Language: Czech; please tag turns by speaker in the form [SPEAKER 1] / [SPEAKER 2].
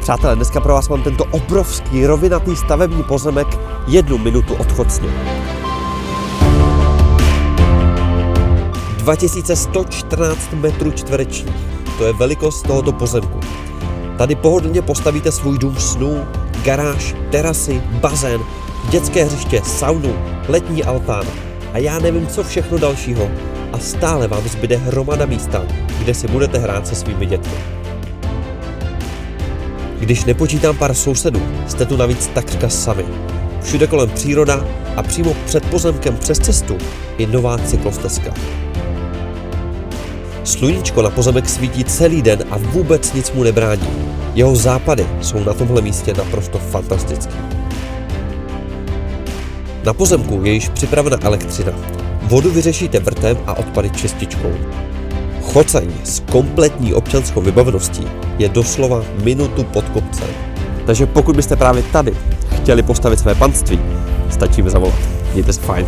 [SPEAKER 1] Přátelé, dneska pro vás mám tento obrovský rovinatý stavební pozemek 1 minutu od Chocně. 2114 metrů čtverečních, to je velikost tohoto pozemku. Tady pohodlně postavíte svůj dům snů, garáž, terasy, bazén, dětské hřiště, saunu, letní altán a já nevím co všechno dalšího a stále vám zbyde hromada místa, kde si budete hrát se svými dětmi. Když nepočítám pár sousedů, jste tu navíc takřka sami. Všude kolem příroda a přímo před pozemkem přes cestu i nová cyklostezka. Sluníčko na pozemek svítí celý den a vůbec nic mu nebrání. Jeho západy jsou na tomhle místě naprosto fantastický. Na pozemku je již připravena elektřina. Vodu vyřešíte vrtem a odpady čističkou. Choceň s kompletní občanskou vybaveností je doslova minutu pod kopcem. Takže pokud byste právě tady chtěli postavit své panství, stačí mi zavolat. Mějte se fajn.